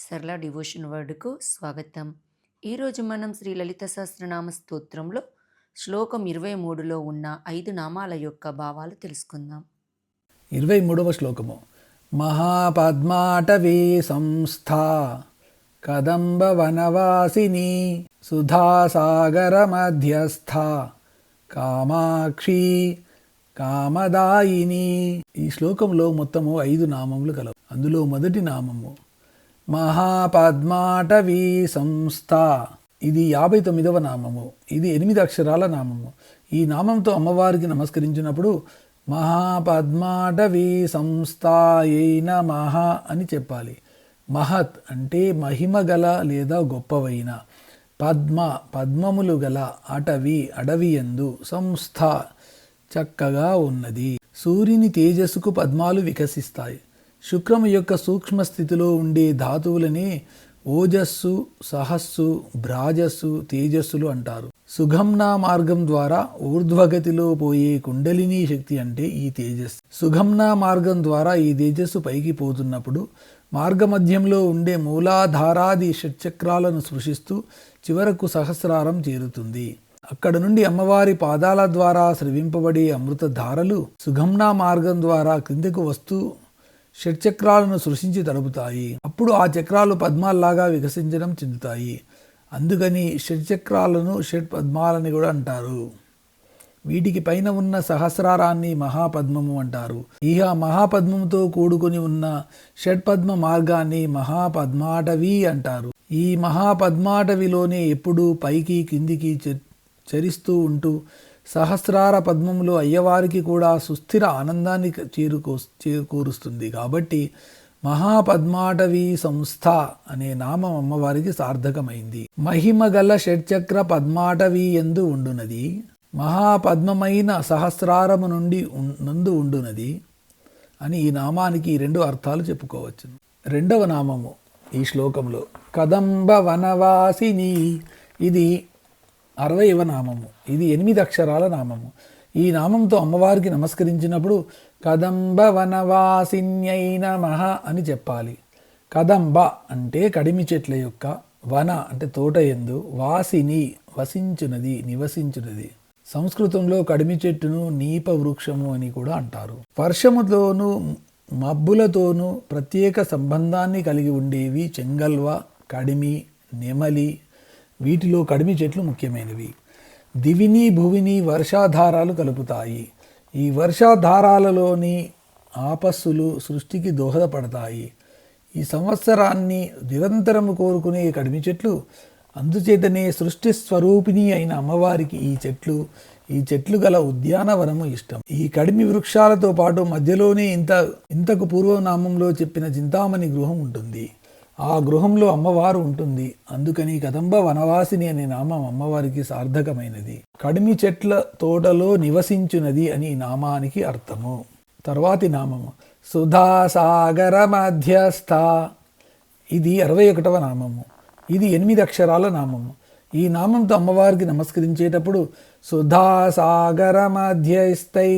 సరళ డివోషన్ వర్డ్కు స్వాగతం. ఈరోజు మనం శ్రీ లలిత సహస్రనామ స్తోత్రంలో శ్లోకం 23లో ఉన్న 5 నామాల యొక్క భావాలు తెలుసుకుందాం. 23వ శ్లోకము. మహాపద్మాటవీ సంస్థా కదంబ వనవాసిని సుధాసాగర మధ్యస్థ కామాక్షి కామదాయిని. ఈ శ్లోకంలో మొత్తము 5 నామములు కలవు. అందులో మొదటి నామము మహాపద్మాటవీ సంస్థ. ఇది 59వ నామము. ఇది 8 అక్షరాల నామము. ఈ నామంతో అమ్మవారికి నమస్కరించినప్పుడు మహాపద్మాటవీ సంస్థాయై నమః అని చెప్పాలి. మహత్ అంటే మహిమ గల లేదా గొప్పవైన, పద్మ పద్మములు గల, అటవి అడవియందు, సంస్థ చక్కగా ఉన్నది. సూర్యుని తేజస్సుకు పద్మాలు వికసిస్తాయి. శుక్రము యొక్క సూక్ష్మ స్థితిలో ఉండే ధాతువులనే ఓజస్సు, సహస్సు, భ్రాజస్సు, తేజస్సులు అంటారు. సుగమ్నా మార్గం ద్వారా ఊర్ధ్వగతిలో పోయే కుండలినీ శక్తి అంటే ఈ తేజస్సు. సుగమ్నా మార్గం ద్వారా ఈ తేజస్సు పైకి పోతున్నప్పుడు మార్గమధ్యంలో ఉండే మూలాధారాది షట్చక్రాలను సృష్టిస్తూ చివరకు సహస్రారం చేరుతుంది. అక్కడ నుండి అమ్మవారి పాదాల ద్వారా స్రవింపబడే అమృత ధారలు సుగమ్నా మార్గం ద్వారా క్రిందకు వస్తూ షట్చక్రాలను సృష్టించి తడుపుతాయి. అప్పుడు ఆ చక్రాలు పద్మాల్లాగా వికసించడం చెందుతాయి. అందుకని షట్చక్రాలను షట్ పద్మాలని కూడా అంటారు. వీటికి పైన ఉన్న సహస్రారాన్ని మహాపద్మము అంటారు. ఇహ మహాపద్మముతో కూడుకొని ఉన్న షట్పద్మ మార్గాన్ని మహాపద్మాటవి అంటారు. ఈ మహాపద్మాటవిలోనే ఎప్పుడూ పైకి కిందికి చరిస్తూ ఉంటూ సహస్రార పద్మములు అయ్యవారికి కూడా సుస్థిర ఆనందాన్ని చేకూరుస్తుంది. కాబట్టి మహాపద్మాటవీ సంస్థ అనే నామం అమ్మవారికి సార్థకమైంది. మహిమగల షట్చక్ర పద్మాటవీ యందు ఉండునది, మహాపద్మమైన సహస్రారము నుండి నందు ఉండునది అని ఈ నామానికి 2 అర్థాలు చెప్పుకోవచ్చు. 2వ నామము ఈ శ్లోకంలో కదంబ వనవాసిని. ఇది 60వ నామము. ఇది 8 అక్షరాల నామము. ఈ నామంతో అమ్మవారికి నమస్కరించినప్పుడు కదంబ వనవాసిన్యై నమః అని చెప్పాలి. కదంబ అంటే కడిమి చెట్ల యొక్క, వన అంటే తోట యందు, వాసిని వసించునది, నివసించునది. సంస్కృతంలో కడిమి చెట్టును నీప వృక్షము అని కూడా అంటారు. వర్షముతోనూ మబ్బులతోనూ ప్రత్యేక సంబంధాన్ని కలిగి ఉండేవి చెంగల్వ, కడిమి, నెమలి. వీటిలో కడిమి చెట్లు ముఖ్యమైనవి. దివిని భువిని వర్షాధారాలు కలుపుతాయి. ఈ వర్షాధారాలలోని ఆపస్సులు సృష్టికి దోహదపడతాయి. ఈ సంవత్సరాన్ని నిరంతరము కోరుకునే కడిమి చెట్లు. అందుచేతనే సృష్టి స్వరూపిణి అయిన అమ్మవారికి ఈ చెట్లు గల ఉద్యానవనము ఇష్టం. ఈ కడిమి వృక్షాలతో పాటు మధ్యలోనే ఇంతకు పూర్వనామంలో చెప్పిన చింతామణి గృహం ఉంటుంది. ఆ గృహంలో అమ్మవారు ఉంటుంది. అందుకని కదంబ వనవాసిని అనే నామం అమ్మవారికి సార్థకమైనది. కడిమి చెట్ల తోటలో నివసించునది అని నామానికి అర్థము. తర్వాతి నామము సుధాసాగర మధ్యస్థ. ఇది 61వ నామము. ఇది 8 అక్షరాల నామము. ఈ నామంతో అమ్మవారికి నమస్కరించేటప్పుడు సుధాసాగర మధ్యస్థై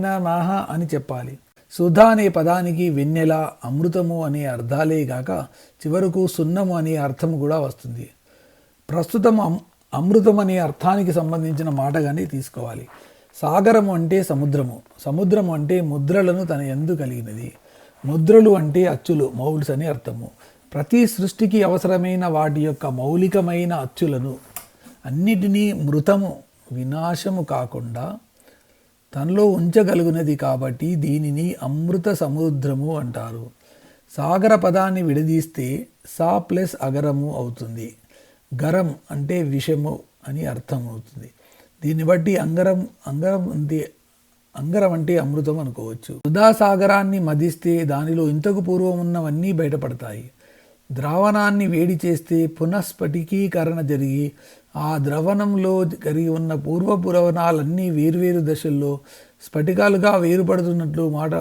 నమః అని చెప్పాలి. సుధా అనే పదానికి వెన్నెల, అమృతము అనే అర్థాలే గాక చివరకు సున్నము అనే అర్థము కూడా వస్తుంది. ప్రస్తుతం అమృతం అనే అర్థానికి సంబంధించిన మాటగానే తీసుకోవాలి. సాగరము అంటే సముద్రము. సముద్రము అంటే ముద్రలను తన యందు కలిగినది. ముద్రలు అంటే అచ్చులు, మౌల్డ్స్ అని అర్థము. ప్రతి సృష్టికి అవసరమైన వాటి యొక్క మౌలికమైన అచ్చులను అన్నిటినీ మృతము, వినాశము కాకుండా తనలో ఉంచగలుగునది కాబట్టి దీనిని అమృత సముద్రము అంటారు. సాగర పదాన్ని విడదీస్తే సా ప్లస్ అగరము అవుతుంది. గరం అంటే విషము అని అర్థం అవుతుంది. దీన్ని బట్టి అంగరం అంటే అమృతం అనుకోవచ్చు. సుధాసాగరాన్ని మదిస్తే దానిలో ఇంతకు పూర్వం ఉన్నవన్నీ బయటపడతాయి. ద్రావణాన్ని వేడి చేస్తే పునఃస్ఫటికీకరణ జరిగి ఆ ద్రవణంలో కలిగి ఉన్న పూర్వపురవణాలన్నీ వేర్వేరు దశల్లో స్ఫటికాలుగా వేరుపడుతున్నట్లు మాట.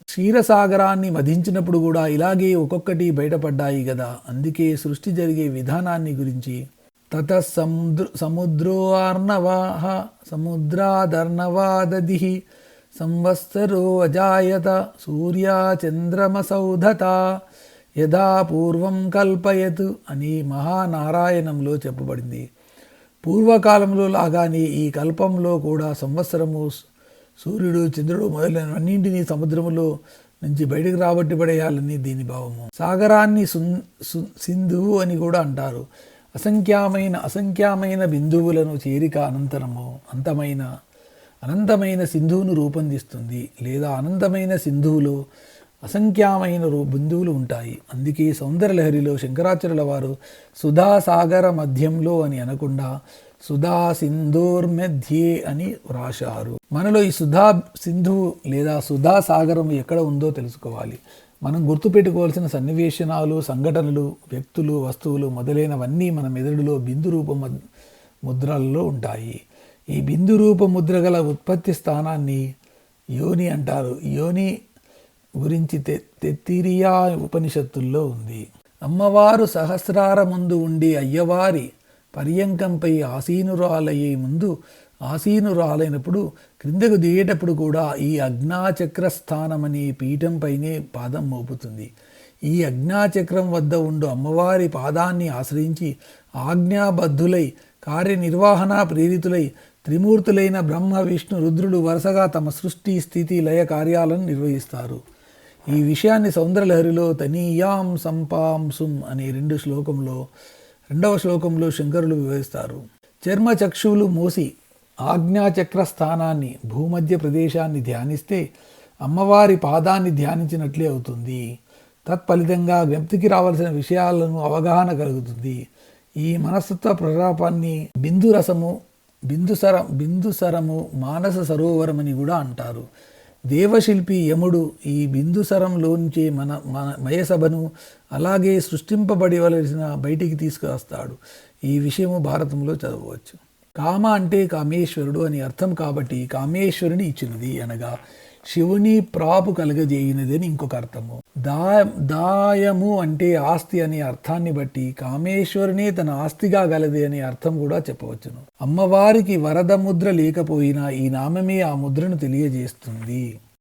క్షీరసాగరాన్ని మధించినప్పుడు కూడా ఇలాగే ఒక్కొక్కటి బయటపడ్డాయి కదా. అందుకే సృష్టి జరిగే విధానాన్ని గురించి తత సముద్రో అర్ణవాః సముద్రాదర్ణవాదదిః సంవత్సరో అజాయత సూర్యా చంద్రమసౌధత. యథా పూర్వం కల్పయత్ అని మహానారాయణంలో చెప్పబడింది. పూర్వకాలంలో లాగానే ఈ కల్పంలో కూడా సంవత్సరము, సూర్యుడు, చంద్రుడు మొదలైనవన్నింటినీ సముద్రములో నుంచి బయటకు రాబట్టి పడేయాలని దీని భావము. సాగరాన్ని సింధువు అని కూడా అంటారు. అసంఖ్యామైన బిందువులను చేరిక అనంతమైన సింధువును రూపొందిస్తుంది. లేదా అనంతమైన సింధువులో అసంఖ్యామైన బిందువులు ఉంటాయి. అందుకే సౌందర్యలహరిలో శంకరాచార్యుల వారు సుధా సాగర మధ్యంలో అని అనకుండా సుధా సింధోర్మధ్యే అని వ్రాశారు. మనలో ఈ సుధా సింధువు లేదా సుధా సాగరం ఎక్కడ ఉందో తెలుసుకోవాలి. మనం గుర్తుపెట్టుకోవాల్సిన సన్నివేశనాలు, సంఘటనలు, వ్యక్తులు, వస్తువులు మొదలైనవన్నీ మన మెదడులో బిందు రూప ముద్రలలో ఉంటాయి. ఈ బిందు రూప ముద్ర గల ఉత్పత్తి స్థానాన్ని యోని అంటారు. యోని గురించి తెత్తిరియా ఉపనిషత్తుల్లో ఉంది. అమ్మవారు సహస్రార ముందు ఉండి అయ్యవారి పర్యంకంపై ఆసీనురాలయ్యే ముందు ఆసీనురాలైనప్పుడు క్రిందకు దిగేటప్పుడు కూడా ఈ అజ్ఞాచక్రస్థానం అనే పీఠంపైనే పాదం మోపుతుంది. ఈ అజ్ఞాచక్రం వద్ద ఉండు అమ్మవారి పాదాన్ని ఆశ్రయించి ఆజ్ఞాబద్ధులై కార్యనిర్వహణ ప్రేరితులై త్రిమూర్తులైన బ్రహ్మ, విష్ణు, రుద్రుడు వరుసగా తమ సృష్టి, స్థితి, లయ కార్యాలను నిర్వహిస్తారు. ఈ విషయాన్ని సౌందర్యలహరిలో తనీయాం సంపాంసుం అనే రెండవ శ్లోకంలో శంకరులు వివరిస్తారు. చర్మ చక్షువులు మూసి ఆజ్ఞాచక్ర స్థానాన్ని, భూమధ్య ప్రదేశాన్ని ధ్యానిస్తే అమ్మవారి పాదాన్ని ధ్యానించినట్లే అవుతుంది. తత్ఫలితంగా జ్ఞప్తికి రావాల్సిన విషయాలను అవగాహన కలుగుతుంది. ఈ మనస్తత్వ ప్రలాపాన్ని బిందుసరము మానస సరోవరం అని కూడా అంటారు. దేవశిల్పి యముడు ఈ బిందుసరంలోంచే మన మయసభను అలాగే సృష్టింపబడివలసిన బయటికి తీసుకువస్తాడు. ఈ విషయము భారతంలో చదవవచ్చు. కామ అంటే కామేశ్వరుడు అని అర్థం కాబట్టి కామేశ్వరుని ఇచ్చినది అనగా శివుని ప్రాపు కలగజేయినది అని ఇంకొక అర్థము. దాయము అంటే ఆస్తి అనే అర్థాన్ని బట్టి కామేశ్వరునే తన ఆస్తిగా గలది అనే అర్థం కూడా చెప్పవచ్చును. అమ్మవారికి వరద ముద్ర లేకపోయినా ఈ నామమే ఆ ముద్రను తెలియజేస్తుంది.